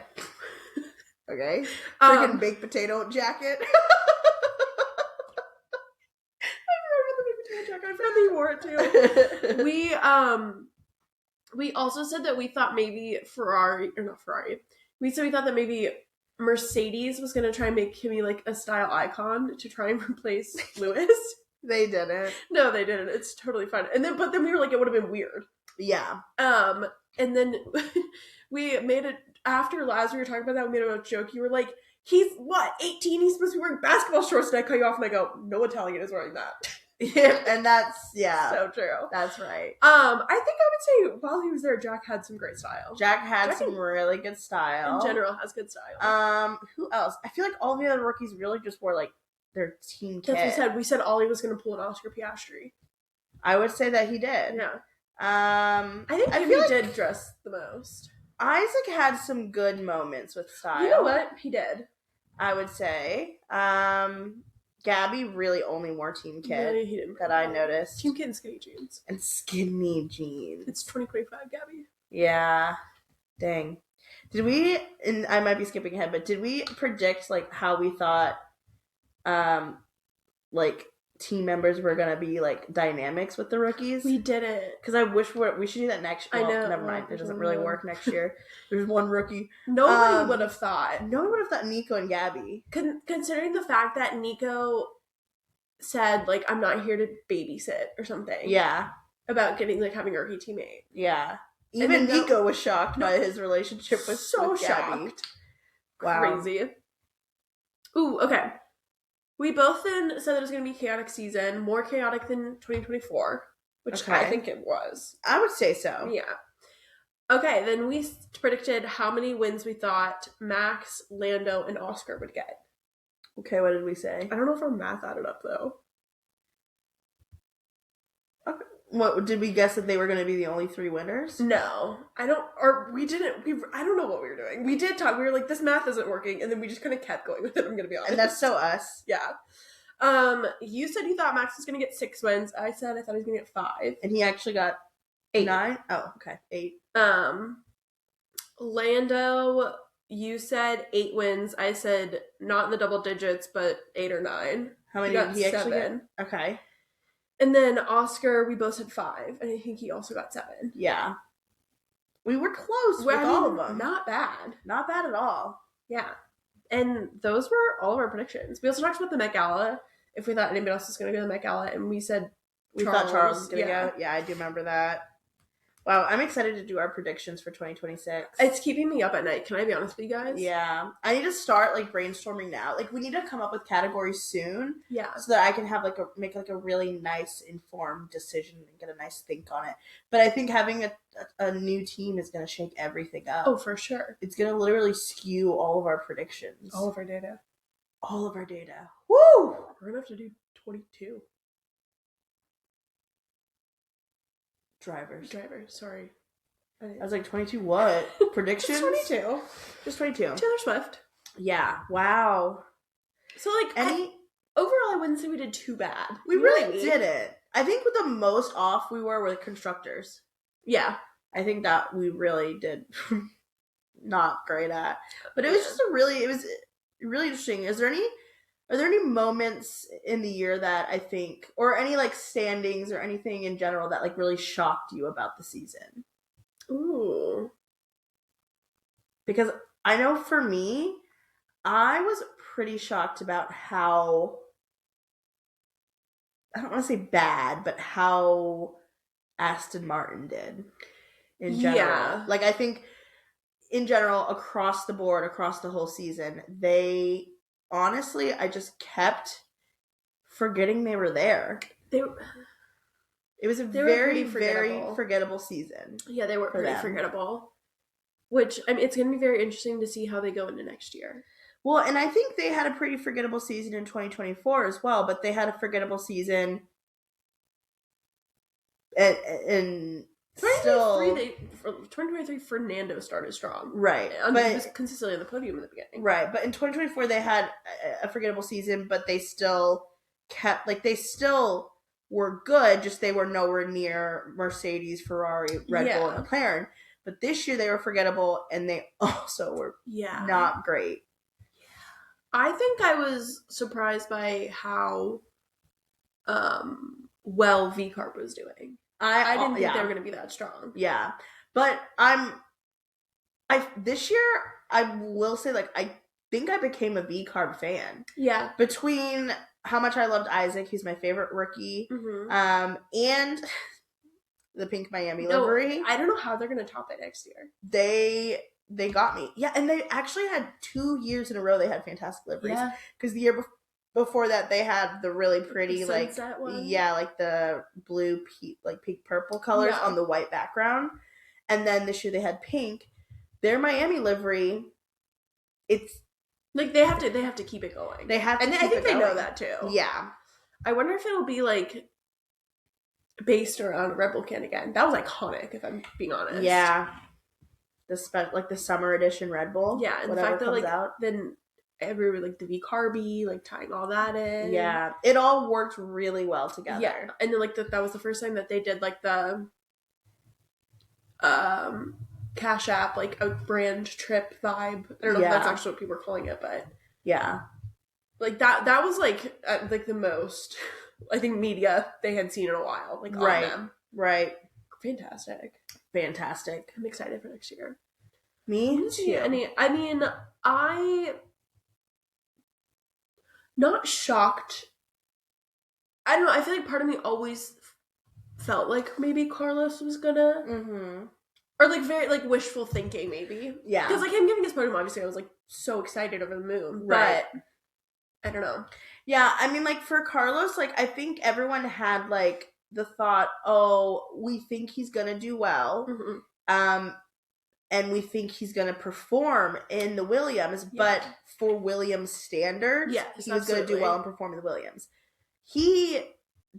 B: Okay. Freaking baked potato jacket.
A: I forgot that you wore it too. We also said that we thought maybe we said we thought that maybe Mercedes was going to try and make Kimmy like a style icon to try and replace Lewis.
B: They didn't.
A: No, they didn't. It's totally fine. But then we were like, it would have been weird.
B: Yeah.
A: And then we made it after last we were talking about that. We made a joke. You were like, he's what, 18? He's supposed to be wearing basketball shorts. And I cut you off and I go, no Italian is wearing that.
B: Yeah, and that's
A: so true.
B: That's right.
A: I think I would say while he was there, Jack had some great style.
B: Jack had some really good style.
A: In general, has good style.
B: Who else? I feel like all the other rookies really just wore like their team kit.
A: That's what we said. We said Ollie was going to pull an Oscar Piastri.
B: I would say that he did.
A: Yeah.
B: I
A: think he did dress the most.
B: Isaac had some good moments with style.
A: You know what? He did.
B: I would say. Gabby really only wore team kit.
A: Yeah, he didn't.
B: That I noticed.
A: Team kit and skinny jeans.
B: It's
A: 2025, Gabby.
B: Yeah. Dang. Did we, and I might be skipping ahead, but did we predict like how we thought like team members were gonna be like dynamics with the rookies?
A: We did it.
B: Because I wish we should do that next year.
A: I know.
B: Never mind. It doesn't really work next year. There's one rookie.
A: Nobody would have thought.
B: No one would have thought Nico and Gabby.
A: Considering the fact that Nico said, like, I'm not here to babysit or something.
B: Yeah.
A: About having a rookie teammate.
B: Yeah. Even Nico was shocked by his relationship with Gabby.
A: Wow. Crazy. Ooh, okay. We both then said that it was going to be a chaotic season, more chaotic than 2024, which I think it was.
B: I would say so.
A: Yeah. Okay, then we predicted how many wins we thought Max, Lando, and Oscar would get.
B: Okay, what did we say?
A: I don't know if our math added up, though.
B: Okay. What, did we guess that they were going to be the only 3 winners?
A: No. I don't know what we were doing. We did talk. We were like, this math isn't working, and then we just kind of kept going with it, I'm going to be honest.
B: And that's so us.
A: Yeah. You said you thought Max was going to get 6 wins. I said I thought he was going to get 5.
B: And he actually got
A: 8.
B: 9? Oh, okay. 8.
A: Lando, you said 8 wins. I said not in the double digits, but 8 or 9.
B: How many did he actually get? Okay.
A: And then Oscar, we both said 5, and I think he also got 7.
B: Yeah. We were close with all of them.
A: Not bad.
B: Not bad at all.
A: Yeah. And those were all of our predictions. We also talked about the Met Gala, if we thought anybody else was going to go to the Met Gala, and we said
B: we thought Charles was going to go. Yeah, I do remember that. Wow, I'm excited to do our predictions for 2026.
A: It's keeping me up at night. Can I be honest with you guys?
B: Yeah. I need to start, like, brainstorming now. Like, we need to come up with categories soon.
A: Yeah. So
B: that I can have, make a really nice, informed decision and get a nice think on it. But I think having a new team is going to shake everything up.
A: Oh, for sure.
B: It's going to literally skew all of our predictions.
A: All of our data.
B: Woo!
A: We're going to have to do 22. Drivers, sorry.
B: I was like, 22 what? Predictions?
A: Just 22.
B: Just 22.
A: Taylor Swift.
B: Yeah. Wow.
A: So, like, overall, I wouldn't say we did too bad.
B: We really didn't. I think with the most off we were with constructors.
A: Yeah.
B: I think that we really did not great at. But it was just it was really interesting. Are there any moments in the year that I think, or any like standings or anything in general that like really shocked you about the season?
A: Ooh.
B: Because I know for me, I was pretty shocked about how, I don't want to say bad, but how Aston Martin did in general.
A: Yeah.
B: Like, I think in general, across the board, across the whole season, they honestly, I just kept forgetting they were there. It was a very, very forgettable season.
A: Yeah, they were pretty forgettable. Which, I mean, it's going to be very interesting to see how they go into next year.
B: Well, and I think they had a pretty forgettable season in 2024 as well, but they had a forgettable season in
A: 2023, Fernando started strong.
B: Right.
A: But he was consistently on the podium in the beginning.
B: Right, but in 2024 they had a forgettable season, but they still kept, like, they still were good, just they were nowhere near Mercedes, Ferrari, Red Bull, and McLaren. But this year they were forgettable, and they also were not great.
A: I think I was surprised by how well V-Carb was doing. I didn't think they were going to be that strong.
B: Yeah. But this year, I will say, like, I think I became a V-Carb fan.
A: Yeah.
B: Between how much I loved Isaac, he's my favorite rookie, and the pink Miami livery.
A: I don't know how they're going to top it next year.
B: They got me. Yeah, and they actually had 2 years in a row they had fantastic liveries. Yeah. Because the year before that, they had the really pretty,
A: the sunset one?
B: Yeah, like the blue, pink purple colors on the white background. And then this year they had pink. Their Miami livery, it's
A: like they have to keep it going.
B: They have to,
A: and I think they know that too.
B: Yeah.
A: I wonder if it'll be like based around Red Bull can again. That was iconic, if I'm being honest.
B: Yeah. The summer edition Red Bull.
A: Yeah, and the fact that like out. Then every like the V-Carby, like tying all that in.
B: Yeah, it all worked really well together.
A: Yeah, and then like that was the first time that they did like the Cash App, like a brand trip vibe. I don't know if that's actually what people are calling it, but
B: yeah,
A: like that was like the most I think media they had seen in a while. Like on them.
B: Right.
A: Fantastic. I'm excited for next year.
B: Me too.
A: I mean, I not shocked. I don't know. I feel like part of me always felt like maybe Carlos was gonna, or like very like wishful thinking, maybe.
B: Yeah.
A: Because like him giving his podium, obviously, I was like so excited over the moon. Right. But I don't know.
B: Yeah, I mean, like for Carlos, like I think everyone had like the thought, oh, we think he's gonna do well, and we think he's gonna perform in the Williams, but for Williams standards, he was gonna do well and perform in the Williams. He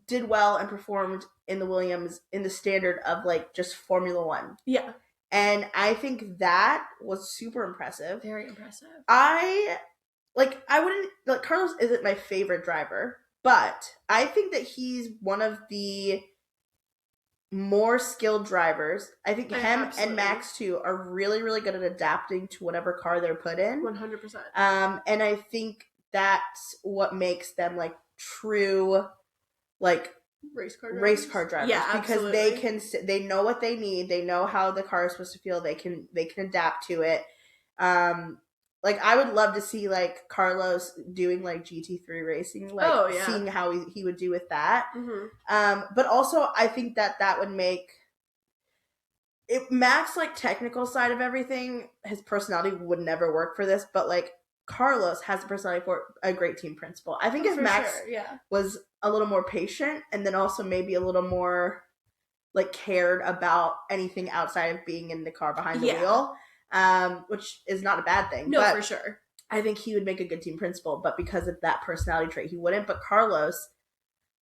B: did well and performed in the Williams in the standard of like just Formula One.
A: Yeah,
B: and I think that was super impressive.
A: Very impressive.
B: Carlos isn't my favorite driver. But I think that he's one of the more skilled drivers. I think him and Max, too, are really, really good at adapting to whatever car they're put in.
A: 100%.
B: And I think that's what makes them, like, true, like, race car drivers.
A: Yeah,
B: because they know what they need. They know how the car is supposed to feel. They can adapt to it. Like, I would love to see, like, Carlos doing, like, GT3 racing. Like, seeing how he would do with that. But also, I think that would make... Max, like, technical side of everything, his personality would never work for this. But, like, Carlos has the personality for a great team principal. I think if Max was a little more patient and then also maybe a little more, like, cared about anything outside of being in the car behind the wheel... which is not a bad thing.
A: No, but for sure.
B: I think he would make a good team principal, but because of that personality trait, he wouldn't. But Carlos,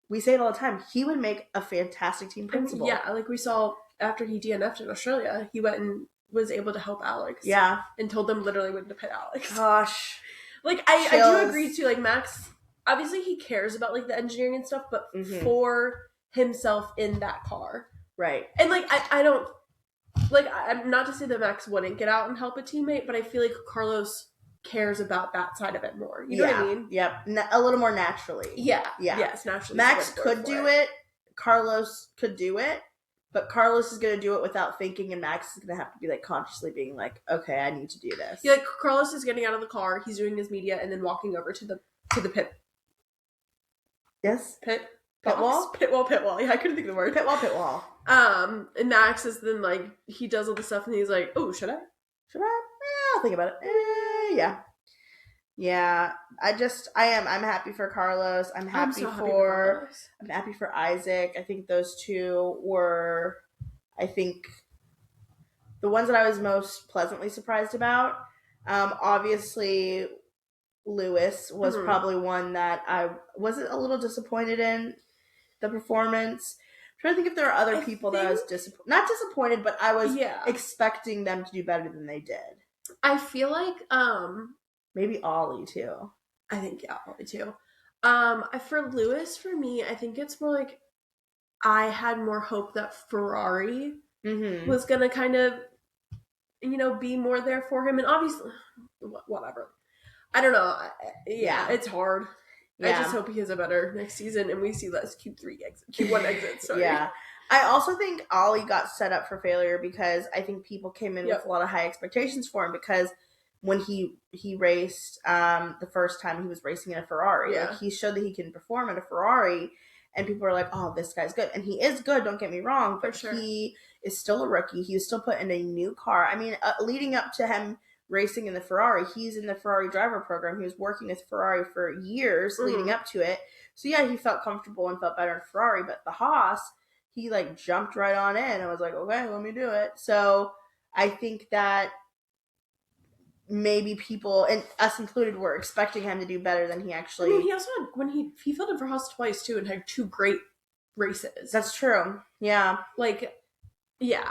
B: we say it all the time, he would make a fantastic team principal.
A: Yeah, like we saw after he DNF'd in Australia, he went and was able to help Alex.
B: Yeah.
A: And told them literally when to pit Alex.
B: Gosh.
A: Like, I do agree, too. Like, Max, obviously he cares about, like, the engineering and stuff, but for himself in that car.
B: Right.
A: And, like, I don't, like, I'm not to say that Max wouldn't get out and help a teammate, but I feel like Carlos cares about that side of it more. You know what I mean?
B: Yep. A little more naturally.
A: Yeah. Yes, naturally.
B: Max could do it. Carlos could do it. But Carlos is going to do it without thinking, and Max is going to have to be, like, consciously being like, okay, I need to do this.
A: Yeah, like, Carlos is getting out of the car, he's doing his media, and then walking over to the pit.
B: Yes?
A: Pit
B: wall?
A: Pit wall. Yeah, I couldn't think of the word.
B: Pit wall.
A: And Max is then, like, he does all the stuff, and he's like, oh, should I?
B: I'll think about it. Yeah. Yeah, I'm happy for Carlos. I'm happy for Isaac. I think those two were, the ones that I was most pleasantly surprised about. Obviously, Lewis was probably one that I wasn't a little disappointed in the performance. I'm trying to think if there are other people that I was not disappointed, but I was expecting them to do better than they did.
A: I feel like,
B: maybe Ollie, too.
A: I think, Ollie, too. For Lewis, for me, I think it's more like I had more hope that Ferrari was going to kind of, be more there for him. And obviously, whatever. I don't know. It's hard. Yeah. I just hope he has a better next season and we see less Q1 exits. Sorry.
B: Yeah. I also think Ollie got set up for failure because I think people came in with a lot of high expectations for him because when he raced the first time he was racing in a Ferrari. Yeah. Like, he showed that he can perform in a Ferrari and people are like, oh, this guy's good. And he is good, don't get me wrong, but he is still a rookie. He was still put in a new car. I mean, leading up to him racing in the Ferrari, he's in the Ferrari driver program. He was working with Ferrari for years leading up to it. So yeah, he felt comfortable and felt better in Ferrari, but the Haas, he like jumped right on in and was like, okay, let me do it. So I think that maybe people, and us included, were expecting him to do better than he actually.
A: I mean, he also had, when he filled in for Haas twice too and had 2 great races.
B: That's true. Yeah.
A: Like, yeah,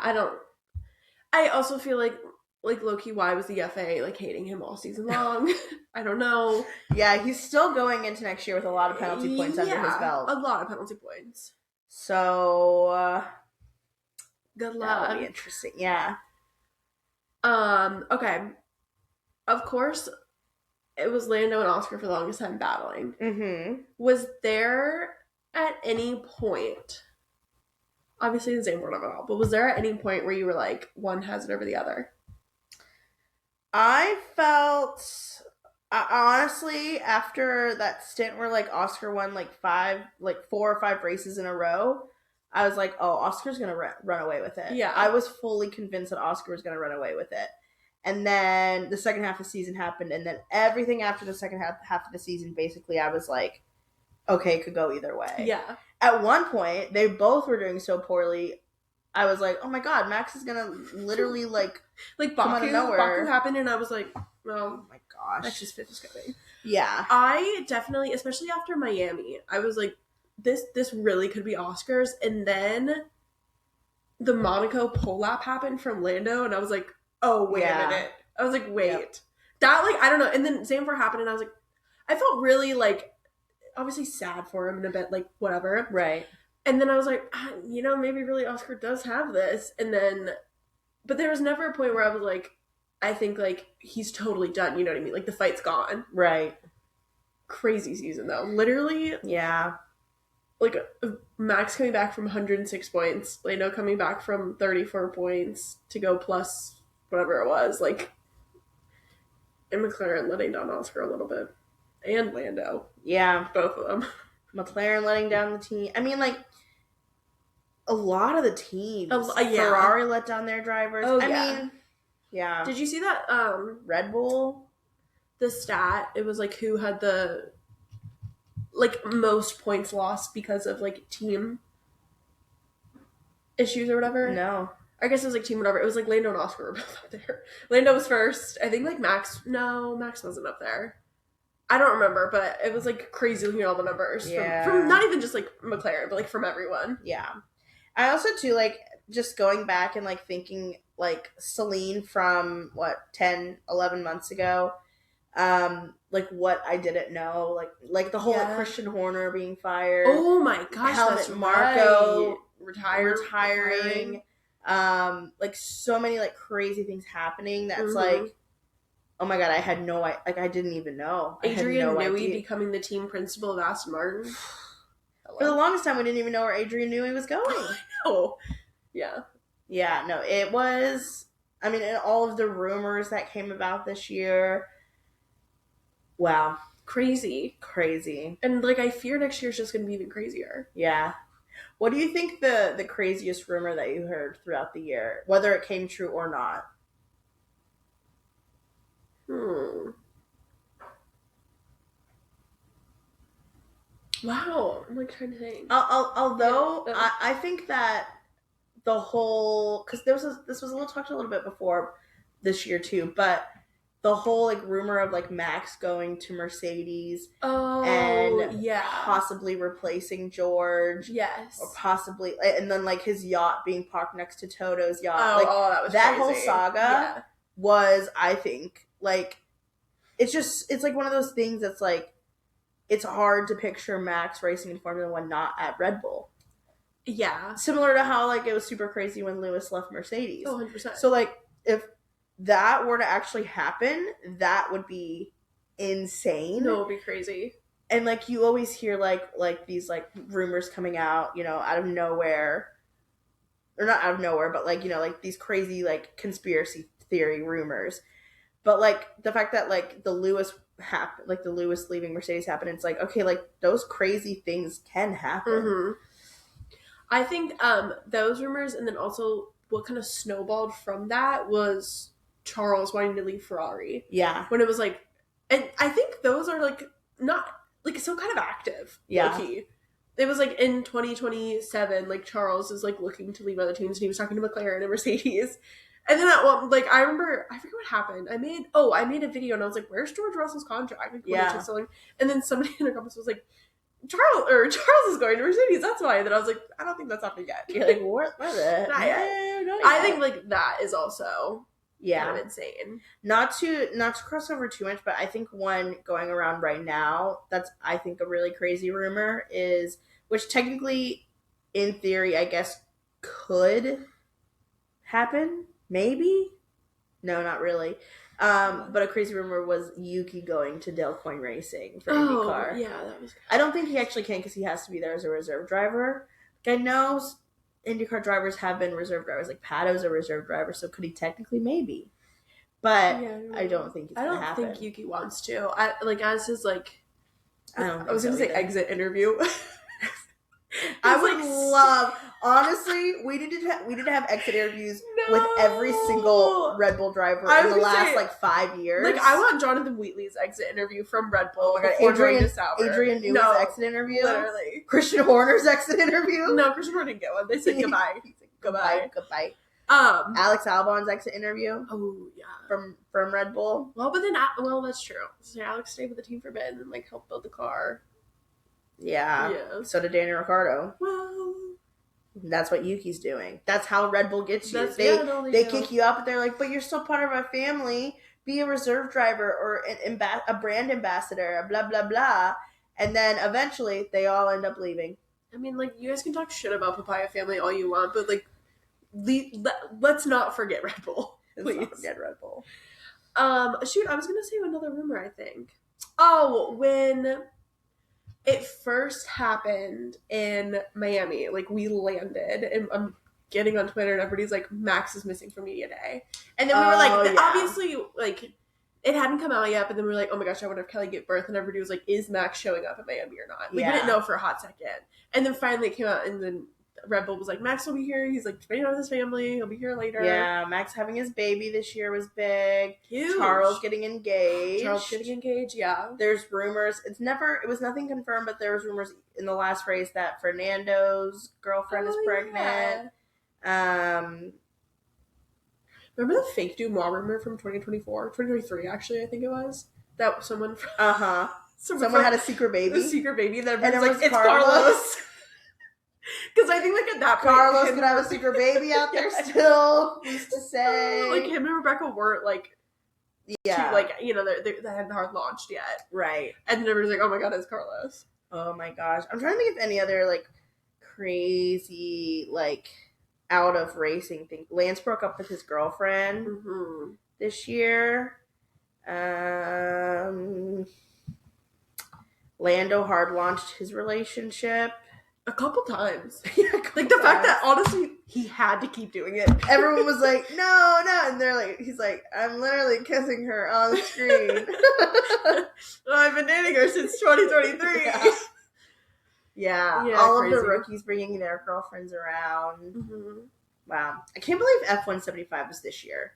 A: I also feel like low-key, why was the FA like hating him all season long? I don't know.
B: Yeah, he's still going into next year with a lot of penalty points under his belt.
A: A lot of penalty points.
B: So
A: good luck.
B: That'll be interesting. Yeah.
A: Okay. Of course, it was Lando and Oscar for the longest time battling.
B: Mm-hmm.
A: Was there at any point, obviously the same word of it all, but was there at any point where you were like, one has it over the other?
B: I felt, honestly, after that stint where like Oscar won like 4 or 5 races in a row, I was like, oh, Oscar's going to run away with it.
A: Yeah.
B: I was fully convinced that Oscar was going to run away with it. And then the second half of the season happened, and then everything after the second half of the season, basically, I was like, okay, it could go either way.
A: Yeah.
B: At one point, they both were doing so poorly, I was like, oh my god, Max is gonna literally like come out of nowhere.
A: Baku happened, and I was like,
B: oh my gosh.
A: That's just coming.
B: Yeah.
A: I definitely, especially after Miami, I was like, this really could be Oscars, and then the Monaco pole lap happened from Lando, and I was like, oh, wait a minute. I was like, wait. Yep. That, like, I don't know. And then Zandvoort happened, and I was like, I felt really, like, obviously sad for him in a bit, like, whatever.
B: Right.
A: And then I was like, maybe really Oscar does have this. And then, but there was never a point where I was like, I think, like, he's totally done. You know what I mean? Like, the fight's gone.
B: Right.
A: Crazy season, though. Literally.
B: Yeah.
A: Like, Max coming back from 106 points. Lando coming back from 34 points to go plus whatever it was, like, and McLaren letting down Oscar a little bit, and Lando.
B: Yeah.
A: Both of them.
B: McLaren letting down the team. I mean, like, a lot of the teams.
A: Yeah.
B: Ferrari let down their drivers.
A: Oh,
B: I mean, yeah.
A: Did you see that,
B: Red Bull?
A: The stat, it was, like, who had the, like, most points lost because of, like, team issues or whatever?
B: No.
A: I guess it was, like, team whatever. It was, like, Lando and Oscar were both up there. Lando was first. I think, like, Max wasn't up there. I don't remember, but it was, like, crazy looking at all the numbers.
B: Yeah.
A: From not even just, like, McLaren, but, like, from everyone.
B: Yeah. I also, too, like, just going back and like thinking like Celine from what 10, 11 months ago, like what I didn't know, like the whole like, Christian Horner being fired.
A: Oh my gosh,
B: Helmut
A: that's
B: Marko
A: right.
B: retiring. Like so many like crazy things happening. That's like, oh my god, I had no, like I didn't even know.
A: Adrian Newey becoming the team principal of Aston Martin.
B: For the longest time, we didn't even know where Adrian Newey was going.
A: I know. Yeah.
B: Yeah, no, it was, I mean, and all of the rumors that came about this year. Wow.
A: Crazy. And, like, I fear next year's just going to be even crazier.
B: Yeah. What do you think the craziest rumor that you heard throughout the year, whether it came true or not?
A: Wow. I'm, like, trying to think.
B: Although, I think that the whole, because this was talked a little bit before this year too, but the whole like rumor of like Max going to Mercedes and possibly replacing George, or possibly, and then like his yacht being parked next to Toto's yacht,
A: that was
B: that
A: crazy.
B: whole saga was, I think, like it's like one of those things that's like it's hard to picture Max racing in Formula One not at Red Bull.
A: Yeah.
B: Similar to how, like, it was super crazy when Lewis left Mercedes.
A: Oh, 100%.
B: So, like, if that were to actually happen, that would be insane.
A: No, it would be crazy.
B: And, like, you always hear, like these, like, rumors coming out, you know, out of nowhere. Or not out of nowhere, but, like, you know, like, these crazy, like, conspiracy theory rumors. But, like, the fact that, like, the Lewis leaving Mercedes happened, it's like, okay, like, those crazy things can happen.
A: Mm-hmm. I think those rumors, and then also what kind of snowballed from that was Charles wanting to leave Ferrari.
B: Yeah.
A: When it was like, and I think those are like not like still kind of active.
B: Yeah.
A: Low-key. It was like in 2027, like Charles is like looking to leave other teams, and he was talking to McLaren and Mercedes. And then like I remember, I forget what happened. I made a video and I was like, "Where's George Russell's contract?" Like, and then somebody in the comments was like, Charles is going to Mercedes, that's why. And then I was like, I don't think that's happening yet.
B: You're like, what? Not yet.
A: I think like that is also kind of insane.
B: Not to cross over too much, but I think one going around right now that's I think a really crazy rumor is, which technically in theory I guess could happen, maybe? No, not really. But a crazy rumor was Yuki going to Dale Coyne Racing for IndyCar.
A: Yeah, that was.
B: I don't think he actually can because he has to be there as a reserve driver. Like, I know IndyCar drivers have been reserve drivers. Like Pato's a reserve driver, so could he technically? Maybe, but I don't think it's gonna happen.
A: I don't think Yuki wants to. As his like.
B: I
A: was gonna say exit interview.
B: I would love, honestly, we need to have exit interviews with every single Red Bull driver in the last like 5 years.
A: Like, I want Jonathan Wheatley's exit interview from Red Bull.
B: Oh my god, Adrian Newey's exit interview.
A: Literally.
B: Christian Horner's exit interview.
A: No, Christian Horner didn't get one. They said goodbye.
B: He said goodbye. Alex Albon's exit interview.
A: Oh yeah.
B: From Red Bull.
A: Well, but then that's true. So Alex stayed with the team for a bit and then like helped build the car.
B: Yeah. So did Daniel Ricciardo.
A: Well,
B: that's what Yuki's doing. That's how Red Bull gets you. They kick you out, but they're like, but you're still part of our family. Be a reserve driver or a brand ambassador, blah, blah, blah. And then eventually they all end up leaving.
A: I mean, like, you guys can talk shit about Papaya Family all you want, but, like, let's not forget Red Bull. Please.
B: Let's not forget Red Bull.
A: Shoot, I was going to say another rumor, I think. Oh, when it first happened in Miami, like, we landed, and I'm getting on Twitter, and everybody's like, Max is missing from Media Day. And then we were like, obviously, like, it hadn't come out yet, but then we were like, oh my gosh, I wonder if Kelly gave birth, and everybody was like, is Max showing up at Miami or not? We didn't know for a hot second. And then finally it came out, and then Red Bull was like, Max will be here. He's like spending time with his family. He'll be here later.
B: Yeah, Max having his baby this year was big.
A: Huge.
B: Charles getting engaged.
A: Yeah.
B: There's rumors. It was nothing confirmed, but there was rumors in the last race that Fernando's girlfriend is pregnant.
A: Yeah. Remember the fake Dumois rumor from 2023, actually, I think it was? That someone...
B: Someone had a secret baby.
A: A secret baby, and everyone's like, it's Carlos. Because I think like at that point,
B: Carlos could have a secret baby out there still. Who's to say?
A: Like him and Rebecca weren't like
B: yeah,
A: too, like, you know, they hadn't hard launched yet,
B: right.
A: and everyone's like, oh my god, it's Carlos.
B: Oh my gosh, I'm trying to think of any other like crazy like out of racing thing. Lance broke up with his girlfriend this year. Lando hard launched his relationship
A: a couple times.
B: Like
A: the fact that honestly he had to keep doing it.
B: Everyone was like, no, and they're like, he's like, I'm literally kissing her on the screen.
A: I've been dating her since 2023.
B: Yeah,
A: Yeah,
B: all
A: crazy.
B: of the rookies bringing their girlfriends around. Wow, I can't believe F175 was this year.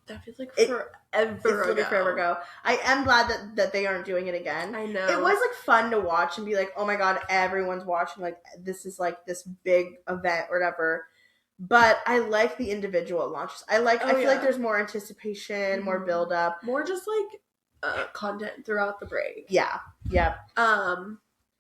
A: That feels like forever
B: ago. I am glad that they aren't doing it again.
A: I know.
B: It was like fun to watch and be like, oh my god, everyone's watching. Like this is like this big event or whatever. But I like the individual launches. I feel like there's more anticipation, more build up,
A: more just like content throughout the break.
B: Yeah. Yep.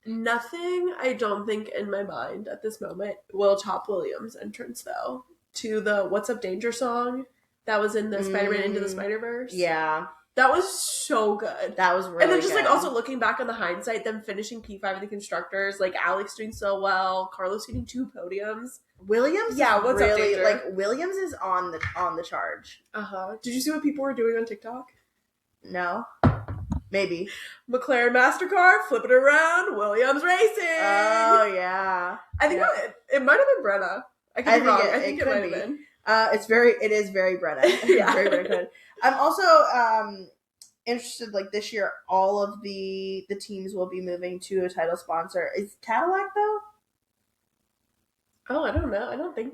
A: Nothing I don't think in my mind at this moment will top Williams' entrance though to the "What's Up Danger" song. That was in the Spider-Man Into the Spider-Verse.
B: Yeah.
A: That was so good.
B: That was really good.
A: And then just, like, also looking back on the hindsight, them finishing P5 in the constructors, like, Alex doing so well, Carlos getting 2 podiums.
B: Williams?
A: Yeah, what's
B: really,
A: up, Danger?
B: Like, Williams is on the charge.
A: Did you see what people were doing on TikTok?
B: No. Maybe.
A: McLaren MasterCard, flip it around, Williams Racing!
B: Oh, yeah.
A: I think it might have been Brenna. I could be wrong. I think it might have been.
B: It is very Brenna.
A: Yeah.
B: Very, very good. I'm also interested, like this year, all of the teams will be moving to a title sponsor. Is Cadillac though?
A: Oh, I don't know. I don't think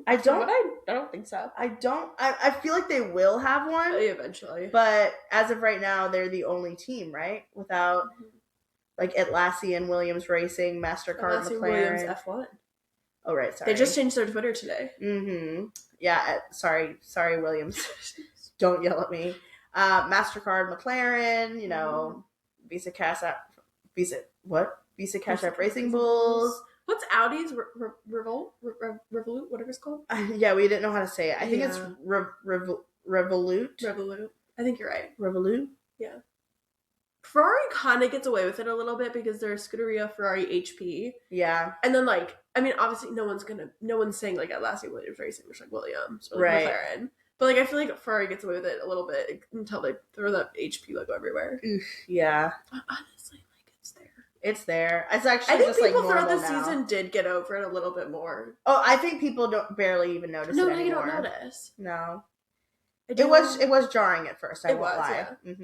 A: so.
B: I feel like they will have one
A: eventually,
B: but as of right now, they're the only team, right? Without like Atlassian, Williams Racing, MasterCard, McLaren,
A: Williams F1.
B: Oh right, sorry.
A: They just changed their Twitter today.
B: Yeah, sorry, Williams. Don't yell at me. MasterCard, McLaren, you know, Visa Cash App Racing Bulls.
A: What's Audi's Revolut, whatever it's called?
B: Yeah, we didn't know how to say it. I think it's Revolut.
A: Revolut. I think you're right.
B: Revolut?
A: Yeah. Ferrari kind of gets away with it a little bit because they're Scuderia Ferrari HP.
B: Yeah.
A: And then, like, I mean, obviously no one's saying, like, Atlassian Williams Racing, which, like, Williams or, like, McLaren. But, like, I feel like Ferrari gets away with it a little bit until they throw that HP logo everywhere.
B: Oof, yeah.
A: But honestly, like, it's there.
B: It's there. It's actually
A: I think
B: just,
A: people
B: like, normal
A: throughout the
B: now.
A: season did get over it a little bit more.
B: Oh, I think people don't barely even notice it anymore.
A: No, you don't notice.
B: No. It was jarring at first, I won't lie.
A: Yeah.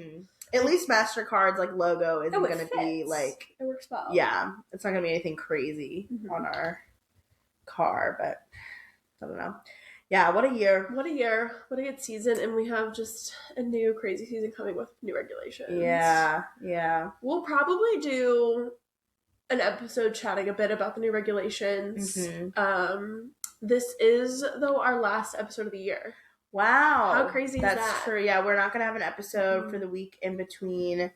B: At least MasterCard's like logo isn't going to be like
A: it works well.
B: Yeah, it's not going to be anything crazy on our car, but I don't know. Yeah, what a year.
A: What a good season, and we have just a new crazy season coming with new regulations.
B: Yeah.
A: We'll probably do an episode chatting a bit about the new regulations. This is though our last episode of the year.
B: Wow.
A: How crazy is that?
B: That's true. Yeah, we're not going to have an episode for the week in between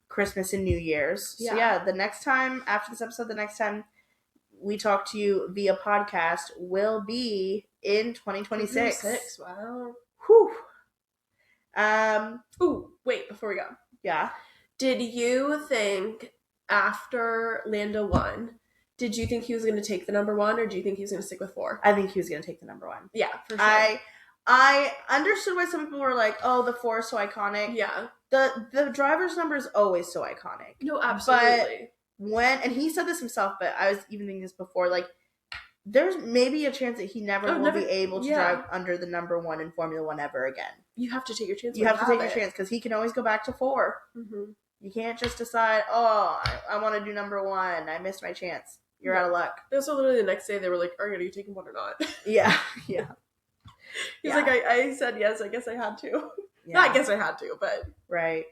B: Christmas and New Year's. So yeah, the next time, after this episode, the next time we talk to you via podcast will be in 2026.
A: Wow.
B: Whew.
A: Ooh, wait, before we go.
B: Yeah.
A: Did you think after Lando won, did you think he was going to take the number 1 or do you think he was going to stick with 4?
B: I think he was going to take the number 1.
A: Yeah, for sure.
B: I understood why some people were like, "Oh, the 4 is so iconic."
A: Yeah.
B: The driver's number is always so iconic.
A: No, absolutely.
B: But and he said this himself, but I was even thinking this before, like, there's maybe a chance that he never will be able to drive under the number 1 in Formula 1 ever again.
A: You have to take your chance.
B: You have to take your chance because he can always go back to 4. You can't just decide, "Oh, I want to do number 1. I missed my chance." You're out of luck.
A: So literally the next day they were like, "Are you taking 1 or not?"
B: Yeah.
A: He's like, I said yes. I guess I had to. Yeah. Not I guess I had to, but
B: right.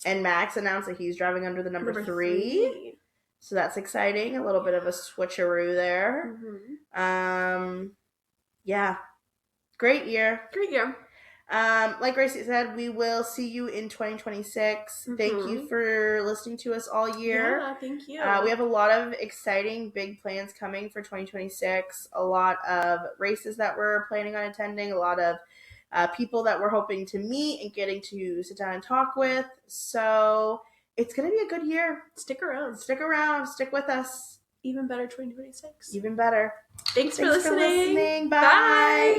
B: And Max announced that he's driving under the number 3. So that's exciting. A little bit of a switcheroo there. Yeah. Great year. Like Gracie said, we will see you in 2026. Thank you for listening to us all year.
A: Yeah, thank you.
B: We have a lot of exciting big plans coming for 2026. A lot of races that we're planning on attending. A lot of people that we're hoping to meet and getting to sit down and talk with. So it's going to be a good year.
A: Stick around.
B: Stick around. Stick with us.
A: Even better 2026.
B: Even better.
A: Thanks for listening.
B: Bye. Bye.